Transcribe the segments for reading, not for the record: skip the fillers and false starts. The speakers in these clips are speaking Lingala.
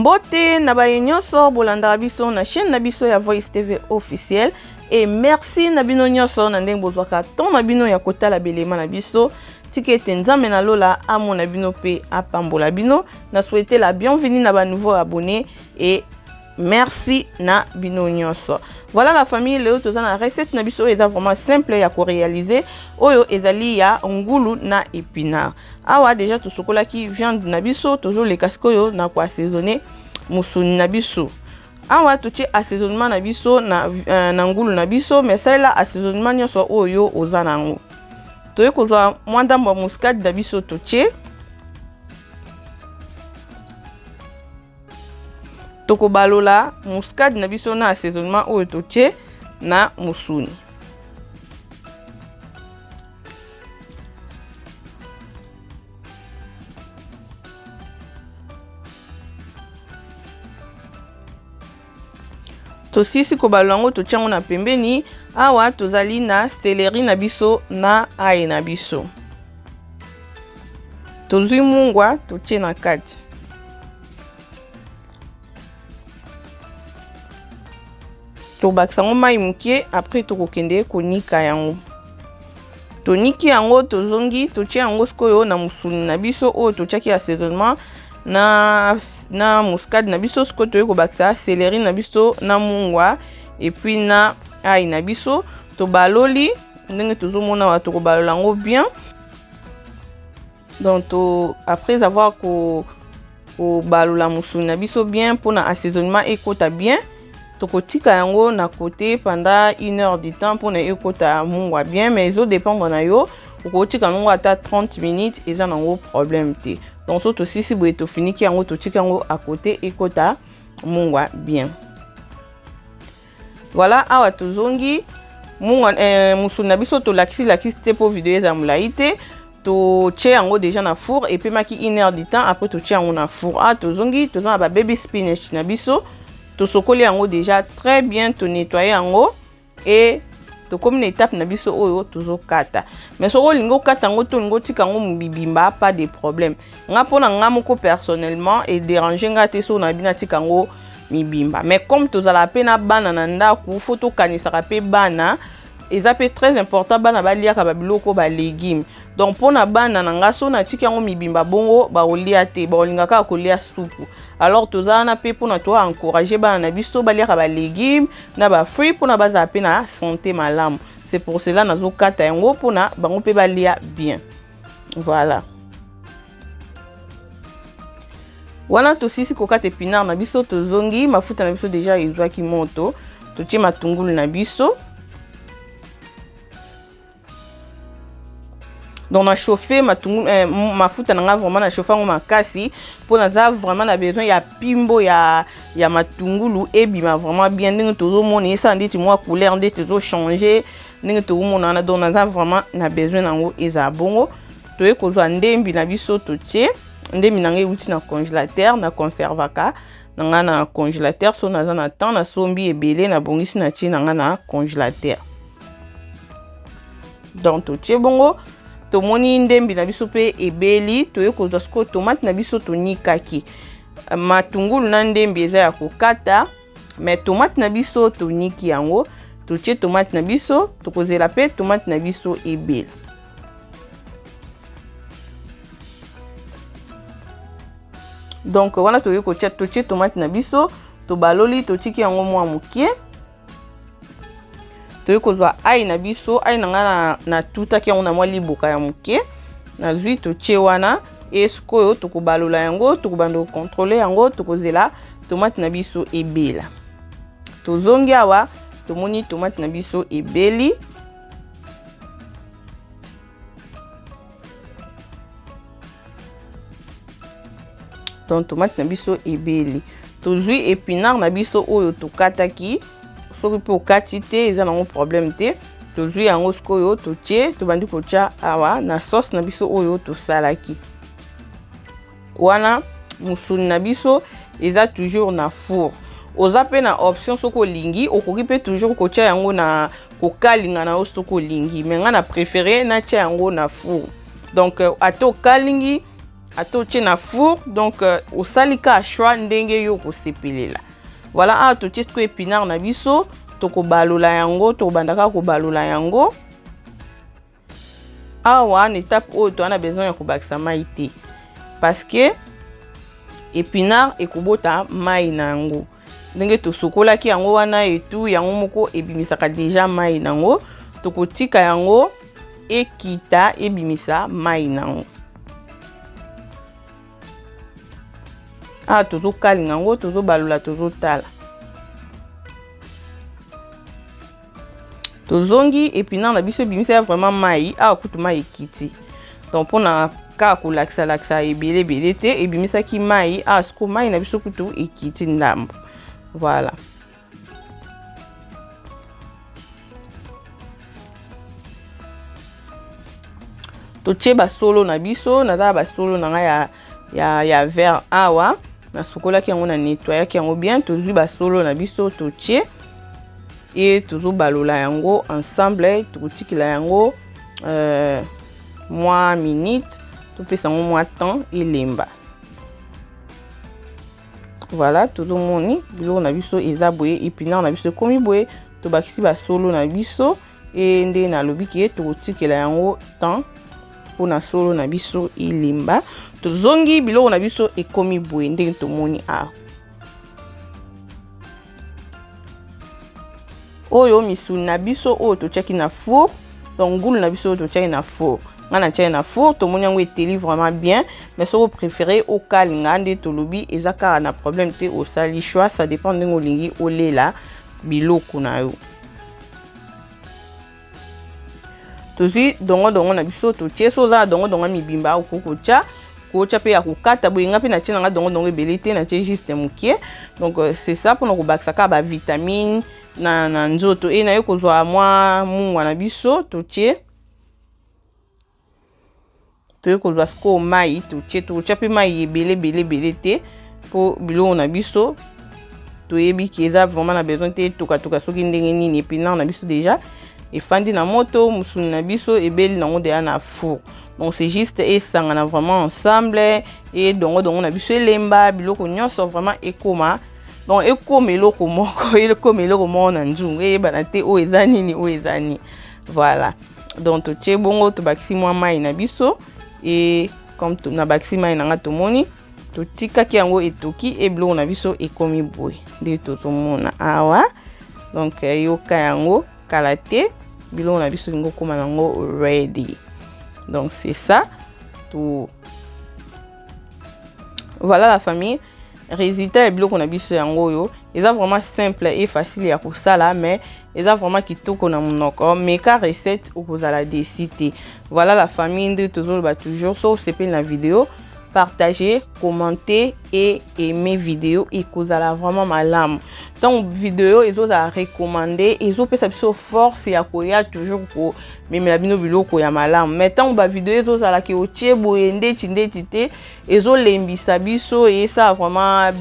Mbote na baye nyonso bolanda biso na chaîne na biso ya Voice TV officiel et merci na bino nyonso na ndenge bozwaka ton na bino ya kotala belema na biso tikete nzambe na lola amona bino pe apambola bino na souhaiter la bienvenue na ba nouveaux abonnés et merci na bino nyonso. Voilà la famille leo toza na recette na biso eza vraiment simple ya ko réaliser oyo ezali ya ngulu na épinard. Awa déjà to sokola ki viande na biso tozo le kaskoyo na ko assaisonner musuni na biso. Awa to tie assaisonnement na biso na ngulu na biso mais ça là assaisonnement nyonso oyo oza nango. To yeko zo mwanda mwa muscade na biso to tie toko balola muscade na biso na assaisonnement oyo totie na musuni. Tosisi ko balongo to tiango na pembeni. Awa tozali na céleri na biso na ail na biso. Tozui mungwa to tie na kati. To baksango mai mukie après to kokende konika yango. To niki yango tozongi to tie yango skoyo na musuni na biso o to tiaki assaisonnement na muscade na biso sko to yeko baksa céleri na biso na mungwa et puis na ail na biso to baloli ndenge tozomona wa to ko balola ngo bien. Donc après avoir ko balola musuni na biso bien pour na assaisonnement ekota bien. Tokotika yango na côté pendant 1 heure de temps pour na ekota mungwa bien mais eso dépend na yo okotika yango ata 30 minutes eza nango problème te. Donc so to sisi boye to finiki yango to tika yango à côté ekota mungwa bien. Voilà awa tozongi mungwa musuni na biso to lakisi te pour vidéo za mulaite to tie yango déjà na four et puis maki 1 heure de temps après to tie yango na four. Ah tozongi tozana ba baby spinach na biso to sokoli yango déjà très bien to nettoyer yango et to comme une étape na biso oyo tozo kata mais soko lingo kata yango to lingo tika yango mubibimba pas de problème nga pona nga moko personnellement et déranger nga te so na bina tika yango mibimba mais comme tozala pe na bana na ndako faut kanisa pe bana eza pe très important bana baliaka ba biloko ba légumes donc pona bana na nga so na tika yango mibimba bongo ba olia te ba olingaka kolia soupe alors tozana pe pona to encourager bana na biso baliaka ba légumes na ba fruits pona baza pe na santé malamu. C'est pour cela nazo kata yango pona bango pe balia bien. Voilà. Wana to sisi ko kata épinard na biso tozongi mafuta na biso déjà ezwaki moto to tie matungulu na biso. Donc on a chauffé mafuta nanga vraiment na chauffer ngo makasi pour na za vraiment na besoin ya pimbo ya matungulu et bima vraiment bien ndenge tozo moni ça nditi moi couleur nditi tozo changer ndenge to mona na donc na za vraiment na besoin nango eza bongo to ekozwa ndembi na biso to tie ndembi nanga uti na congélateur na conservaka nanga na congélateur so na za na temps na sombi ebele na bongisi na tie nanga na congélateur. Donc to tie bongo to moni ndembi na biso pe ebeli to yekozwa sko tomate na biso to nikaki matungulu na ndembi eza ya kokata mais tomate na biso to niki yango to tie tomate na biso to kozela pe tomate na biso ebeli. Donc wana to yeko tie tomate na biso to baloli to tiki yango mwa mukie. To yekozwa ail na biso ail nanga na tuta ki yango na mwa liboka ya mukie na zui to tie wana eskoyo to ko balola yango to ko bando contrôler yango to kozela tomate na biso ebela. To zongi awa to moni tomate na biso ebeli. Donc tomate na biso ebeli. To zui épinard na biso oyo to kataki soki pe okati te eza nango problème te tozwi yango sikoyo to tie to bandi kotia awa na sauce na biso oyo to salaki. Wana musuni na biso eza toujours na four. Oza pe na option soko lingi okoki pe toujours kotia yango na kokalinga na soko lingi mais nga na préféré na tia yango na four. Donc ato kalingi ato tie na four. Donc osalika choix ndenge yo ko sepelela. Voilà, to tie ko épinard na biso, to ko balola yango, to bandaka ko balola yango. Awa une étape où tu as besoin de bakisa mai te parce que épinard ekobota mai nango ndenge to sokola ki yango wana et tout yango moko ebimisaka déjà mai nango to kotika yango ekita ebimisa mai nango tozo kalinga yango tozo balula tozo tala tozongi épinard na biso ebimisa vraiment mai kutu mai ekiti donc pona ka ko laksa ebele te ebimisa ki mai sko mai na biso kutu ekiti ndambo. Voilà, to tie basolo na biso naza basolo na nga ya vert awa na sokola ki yango na nettoyer ki yango bien tozwi basolo na biso to tie et toujours balola yango ensemble tokotikila yango moins minutes to pesa ngo moins temps elemba. Voilà, toujours moni bilo na biso eza boye épinard na biso komi boye to bakisi ba solo na biso et nde na lobiki tokotikila yango temps pour na solo na biso elemba tozongi bilo na biso ekomi boye nde to moni oyo misuni na biso oyo to tiaki na four. Donc ngulu na biso to tiaki na four ngana tiaki na four to moni yango eteli vraiment bien mais si vous préférez au kalinga nde to lobi ezaka na problème te au sali choix ça dépend de ngolingi olela biloko na yo tozi dongo na biso to tie so za dongo mibimba okoko tia ko tia pe ya kokata boyenga pe na tia nga dongo ebele te na tia juste mukie. Donc c'est ça pour nous bakisa ka ba vitamine na nzoto e na yo kozwa mwa mungwa na biso to tie to yo kozwa sko mai to tie to tia pe mai ebele te po biloko na biso to yebi ki eza vraiment na besoin te toka soki ndenge nini épinard na biso déjà efandi na moto musuni na biso ebeli nango deya na four. Donc c'est juste esangana vraiment ensemble et dongo na biso elemba biloko nyonso vraiment ekoma donc ekoma eloko moko na nzungu eyebana te o eza nini. Voilà, donc to tie bongo to bakisi mwa mai na biso et comme to na bakisi mai nanga tomoni to tikaki yango etoki e biloko na biso ekomi boye nde tozomona awa. Donc yoka yango kala te biloko na biso ngo koma nango ready. Donc c'est ça tout. Voilà la famille, résultat biloko na biso yango yo eza vraiment simple et facile ya kosala mais eza vraiment kitoko na monoko mais ka recette okozala décider. Voilà la famille nde tozoloba toujours so sepeli na vidéo partager, commenter et aimer vidéo et kozala vraiment malamu. Donc vidéo ezozala recommander ezopesa biso force ya koya toujours ko memela bino biloko ya malamu. Maintenant ba vidéo ezozala ki otie boye ndeti te ezolembisa biso et ça vraiment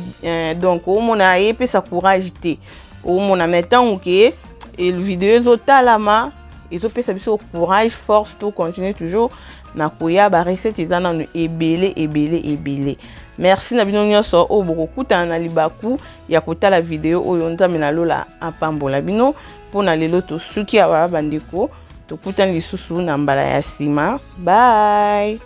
donc omona epesa courage te omona maintenant que le vidéo ezotalama ezopesa biso courage force to continuer toujours na koya ba recette ezana no ebele. Merci na bino nyonso o boko kutana na libaku ya kotala video oyo nzambe na lola apambola bino pona lelo to suki ya bandeko to kutana lisusu na mbala ya sima. Bye.